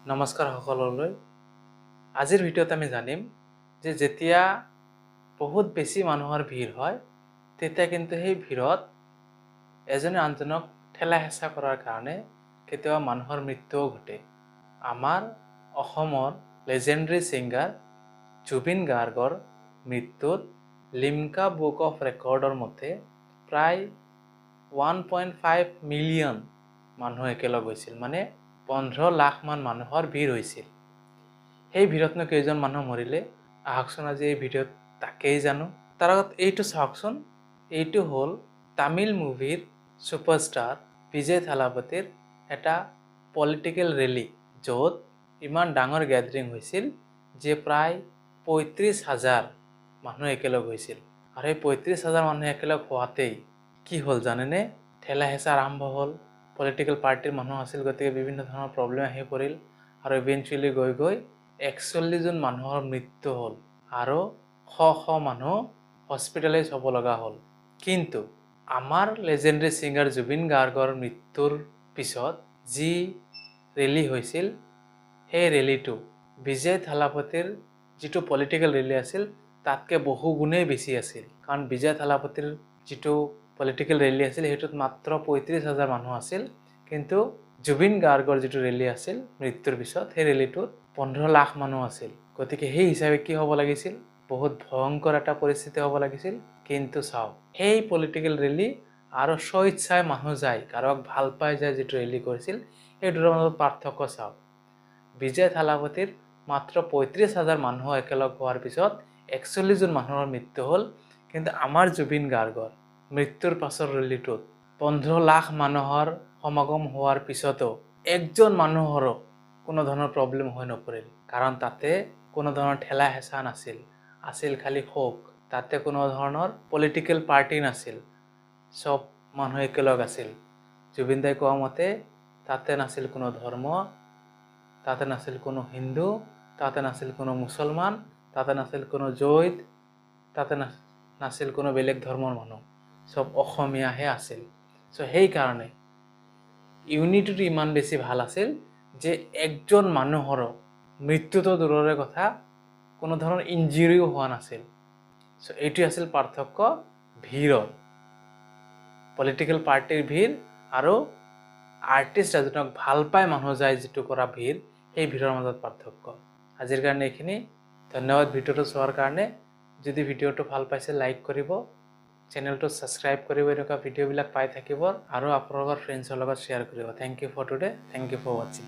নমস্কাৰ সকলোলৈ। আজিৰ ভিডিঅ'ত আমি জানিম যে যেতিয়া বহুত বেছি মানুহৰ ভিৰ হয় তেতিয়া কিন্তু সেই ভিৰত এজনে আনজনক ঠেলা হেঁচা কৰাৰ কাৰণে কেতিয়াবা মানুহৰ মৃত্যুও ঘটে। আমাৰ অসমৰ লেজেণ্ডাৰী ছিংগাৰ জুবিন গাৰ্গৰ মৃত্যুত লিমকা বুক অফ ৰেকৰ্ডৰ মতে প্ৰায় 1.5 মিলিয়ন মানুহ একেলগ হৈছিল, মানে 15 লাখ মান মানুহৰ ভিৰ হৈছিল। সেই ভিৰতনো কেইজন মানুহ মৰিলে আহকচোন আজি এই ভিডিঅ'ত তাকেই জানো। তাৰ আগত এইটো চাওকচোন, এইটো হ'ল তামিল মুভিৰ ছুপাৰষ্টাৰ বিজয় থালাপতিৰ এটা পলিটিকেল ৰেলী, য'ত ইমান ডাঙৰ গেডাৰিং হৈছিল যে প্ৰায় 35,000 মানুহ একেলগ হৈছিল। আৰু এই 35,000 মানুহ একেলগ হোৱাতেই কি হ'ল জানেনে? ঠেলা হেঁচা আৰম্ভ হ'ল। পলিটিকেল পাৰ্টিৰ মানুহ আছিল, গতিকে বিভিন্ন ধৰণৰ প্ৰব্লেম আহি পৰিল আৰু ইভেঞ্চুৱেলি গৈ 41 জন মানুহৰ মৃত্যু হ'ল আৰু শ মানুহ হস্পিটেলাইজ হ'ব লগা হ'ল। কিন্তু আমাৰ লেজেণ্ডাৰী ছিংগাৰ জুবিন গাৰ্গৰ মৃত্যুৰ পিছত যি ৰেলী হৈছিল, সেই ৰেলীটো বিজয় থালাপতিৰ যিটো পলিটিকেল ৰেলী আছিল তাতকৈ বহু গুণেই বেছি আছিল। কাৰণ বিজয় থালাপতিৰ যিটো পলিটিকেল ৰেলী আছিল সেইটোত মাত্ৰ 35,000 মানুহ আছিল, কিন্তু জুবিন গাৰ্গৰ যিটো ৰেলী আছিল মৃত্যুৰ পিছত, সেই ৰেলীটোত 15 লাখ মানুহ আছিল। গতিকে সেই হিচাপে কি হ'ব লাগিছিল? বহুত ভয়ংকৰ এটা পৰিস্থিতি হ'ব লাগিছিল। কিন্তু চাওক, সেই পলিটিকেল ৰেলী আৰু স্বেচ্ছাই মানুহ যায়, কাৰোবাক ভাল পাই যায় যিটো ৰেলী কৰিছিল, এই দুটাৰ মাজত পাৰ্থক্য চাওক। বিজয় থালাপতিৰ মাত্ৰ 35,000 মানুহ একেলগ হোৱাৰ পিছত 41 জন মানুহৰ মৃত্যু হ'ল, কিন্তু আমাৰ জুবিন গাৰ্গৰ মৃত্যুৰ পাছৰ ৰেলীটোত 15 লাখ মানুহৰ সমাগম হোৱাৰ পিছতো একজন মানুহৰো কোনো ধৰণৰ প্ৰব্লেম হৈ নপৰিল। কাৰণ তাতে কোনো ধৰণৰ ঠেলা হেঁচা নাছিল, আছিল খালি শোক। তাতে কোনো ধৰণৰ পলিটিকেল পাৰ্টি নাছিল, চব মানুহ একেলগ আছিল। জুবিন দাই কোৱা মতে তাতে নাছিল কোনো ধৰ্ম, তাতে নাছিল কোনো হিন্দু, তাতে নাছিল কোনো মুছলমান, তাতে নাছিল কোনো জৈন, তাতে নাছিল কোনো বেলেগ ধৰ্মৰ মানুহ, চব অসমীয়াহে আছিল। সেইকাৰণে ইউনিটিটো ইমান বেছি ভাল আছিল যে একজন মানুহৰো মৃত্যুটো দূৰৰে কথা, কোনো ধৰণৰ ইনজুৰিও হোৱা নাছিল। এইটোৱে আছিল পাৰ্থক্য ভিৰৰ, পলিটিকেল পাৰ্টিৰ ভিৰ আৰু আৰ্টিষ্ট এজনক ভাল পাই মানুহ যায় যিটো কৰা ভিৰ, সেই ভিৰৰ মাজত পাৰ্থক্য। আজিৰ কাৰণে এইখিনি। ধন্যবাদ ভিডিঅ'টো চোৱাৰ কাৰণে। যদি ভিডিঅ'টো ভাল পাইছে লাইক কৰিব, চেনেলটো ছাবস্ক্ৰাইব কৰিব, এনেকুৱা ভিডিঅ'বিলাক পাই থাকিব, আৰু আপোনালোকৰ ফ্ৰেণ্ডছৰ লগত শ্বেয়াৰ কৰিব। Thank you for today, thank you for ৱাচিং।